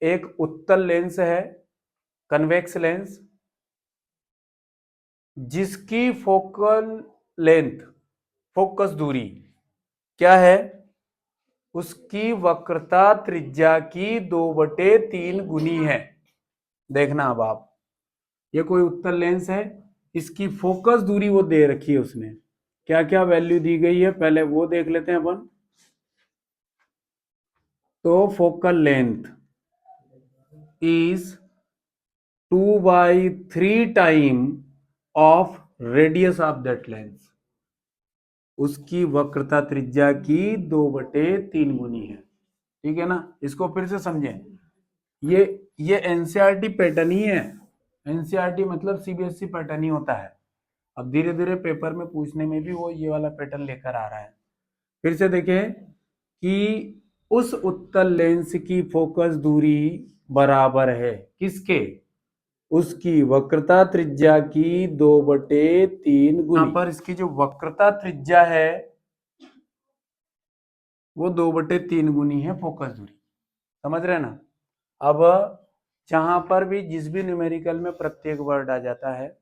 एक उत्तल लेंस है, कन्वेक्स लेंस, जिसकी फोकल लेंथ, फोकस दूरी क्या है, उसकी वक्रता त्रिज्या की 2/3 गुनी है। देखना अब आप, ये कोई उत्तल लेंस है, इसकी फोकस दूरी वो दे रखी है उसने, क्या क्या वैल्यू दी गई है पहले वो देख लेते हैं अपन। तो focal length is 2/3 time of radius of that lens, उसकी वक्रता त्रिज्या की 2/3 गुनी है। ठीक है ना, इसको फिर से समझें, ये एनसीईआरटी पैटर्न ही है। एनसीईआरटी मतलब सीबीएसई पैटर्न ही होता है। अब धीरे धीरे पेपर में पूछने में भी वो ये वाला पैटर्न लेकर आ रहा है। फिर से देखें कि उस उत्तल लेंस की फोकस दूरी बराबर है किसके, उसकी वक्रता त्रिज्या की 2/3 गुनी। यहां पर इसकी जो वक्रता त्रिज्या है वो 2/3 गुनी है फोकस दूरी, समझ रहे ना। अब जहां पर भी जिस भी न्यूमेरिकल में प्रत्येक वर्ड आ जाता है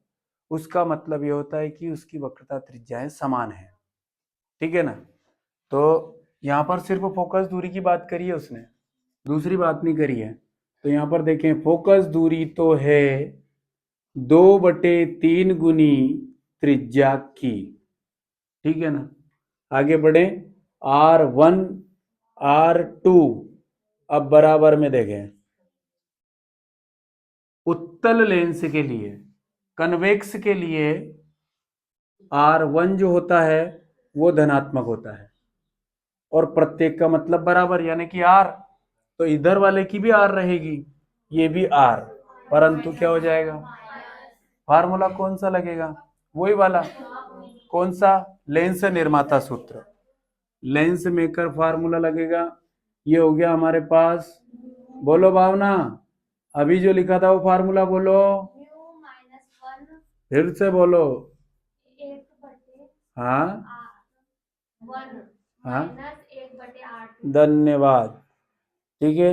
उसका मतलब ये होता है कि उसकी वक्रता त्रिज्याएं समान है। ठीक है ना, तो यहाँ पर सिर्फ फोकस दूरी की बात करी है उसने, दूसरी बात नहीं करी है। तो यहाँ पर देखें फोकस दूरी तो है 2/3 गुनी त्रिज्या की। ठीक है ना, आगे बढ़े, R1 R2, अब बराबर में देखें, उत्तल लेंस के लिए, कन्वेक्स के लिए R1 जो होता है वो धनात्मक होता है और प्रत्येक का मतलब बराबर यानी कि R, तो इधर वाले की भी R रहेगी, ये भी R, परंतु क्या हो जाएगा, फार्मूला कौन सा लगेगा, वही वाला, कौन सा, लेंस निर्माता सूत्र, लेंस मेकर फार्मूला लगेगा। ये हो गया हमारे पास, बोलो भावना, अभी जो लिखा था वो फार्मूला बोलो, फिर से बोलो। हाँ हाँ, धन्यवाद। ठीक है,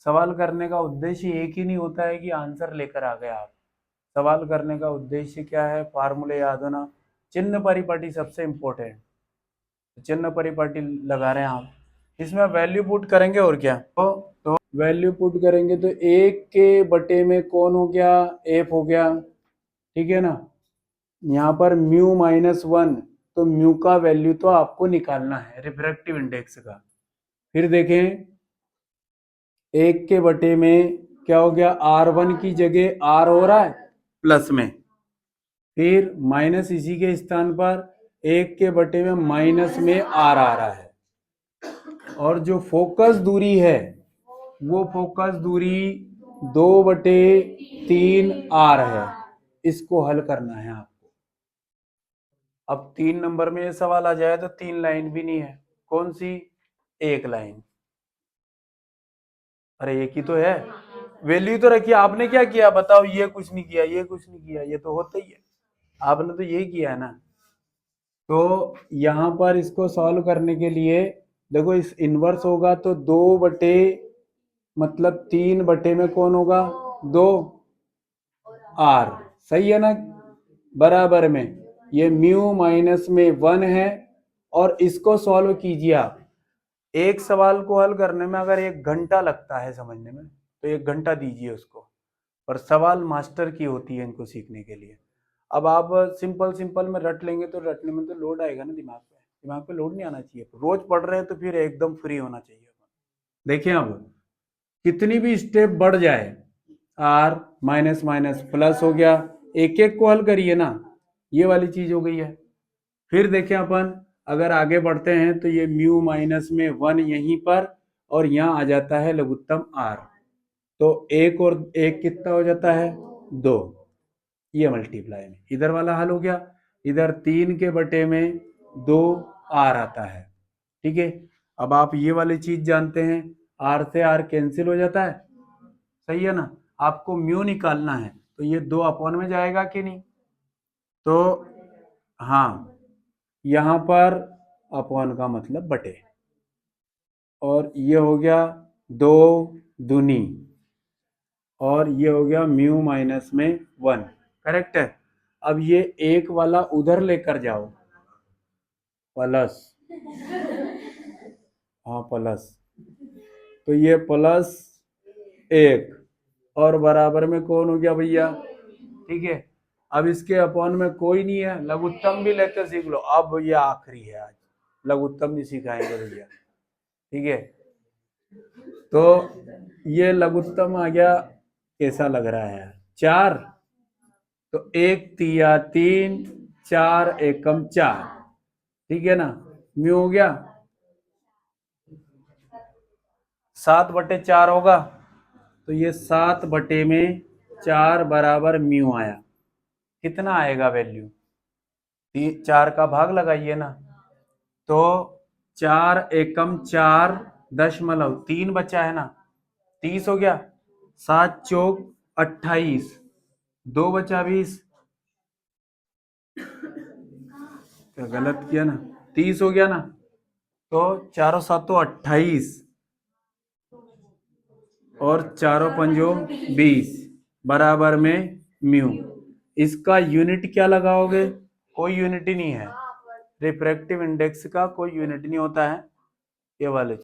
सवाल करने का उद्देश्य एक ही नहीं होता है कि आंसर लेकर आ गए आप, सवाल करने का उद्देश्य क्या है, फार्मूले याद होना, चिन्ह परिपाटी सबसे इंपॉर्टेंट, चिन्ह परिपाटी लगा रहे हैं आप, इसमें वैल्यू पुट करेंगे और क्या, तो वैल्यू पुट करेंगे तो 1 में कौन हो गया, एफ हो गया। ठीक है ना, यहाँ पर μ-1, तो म्यू का वैल्यू तो आपको निकालना है रिफ्रैक्टिव इंडेक्स का। फिर देखें 1 में क्या हो गया, R1 की जगह R हो रहा है प्लस में, फिर माइनस इसी के स्थान पर 1 में माइनस में R आ रहा है, और जो फोकस दूरी है वो फोकस दूरी 2/3 R है। इसको हल करना है आपको। अब 3 नंबर में ये सवाल आ जाए तो 3 लाइन भी नहीं है, कौन सी, एक लाइन, अरे एक ही तो है, वैल्यू तो रखी, आपने क्या किया बताओ, ये कुछ नहीं किया, ये कुछ नहीं किया, ये तो होता ही है, आपने तो यही किया है ना। तो यहां पर इसको सॉल्व करने के लिए देखो, इस इनवर्स होगा तो 2 मतलब 3 में कौन होगा, 2 R, सही है ना, बराबर में ये μ-1 है। और इसको सॉल्व कीजिए आप, एक सवाल को हल करने में अगर 1 घंटा लगता है समझने में तो 1 घंटा दीजिए उसको, पर सवाल मास्टर की होती है इनको सीखने के लिए। अब आप सिंपल सिंपल में रट लेंगे तो रटने में तो लोड आएगा ना दिमाग पे, दिमाग पे लोड नहीं आना चाहिए, रोज पढ़ रहे हैं तो फिर एकदम फ्री होना चाहिए। देखिए अब कितनी भी स्टेप बढ़ जाए, R माइनस माइनस प्लस हो गया, एक एक को हल करिए ना, ये वाली चीज हो गई है। फिर देखें अपन अगर आगे बढ़ते हैं तो ये μ-1 यहीं पर, और यहाँ आ जाता है लघुत्तम R, तो 1 और 1 कितना हो जाता है, 2, ये मल्टीप्लाई में इधर वाला हल हो गया, इधर 3 में 2 R आता है। ठीक है, अब आप ये वाली चीज जानते हैं, R से R कैंसिल हो जाता है, सही है ना, आपको म्यू निकालना है तो ये 2 में जाएगा कि नहीं, तो हाँ, यहां पर अपॉन का मतलब बटे, और ये हो गया 2 दूनी और ये हो गया म्यू माइनस में 1, करेक्ट है। अब ये एक वाला उधर लेकर जाओ, प्लस, हाँ प्लस, तो ये प्लस 1 और बराबर में कौन हो गया भैया, ठीक है। अब इसके अपॉन में कोई नहीं है, लघुत्तम भी लेकर सीख लो। अब ये आखिरी है, आज लघुत्तम नहीं सिखाएंगे भैया, ठीक है। तो ये लघुत्तम आ गया, कैसा लग रहा है, 4, तो 1 तिया 3, 4 एकम 4, ठीक है ना। म्यू हो गया 7/4 होगा, तो ये 7/4 बराबर म्यू आया। कितना आएगा वैल्यू, 4 का भाग लगाइए ना, तो 4 एकम 4 दशमलव 3 बचा है ना, 30 हो गया, 7 चौक 28, 2 बचा 20, तो गलत किया ना, 30 हो गया ना, तो 4 7 28 और 4 पंजो 20 बराबर में म्यू। इसका यूनिट क्या लगाओगे, कोई यूनिट ही नहीं है, रिफ्रैक्टिव इंडेक्स का कोई यूनिट नहीं होता है, ये वाले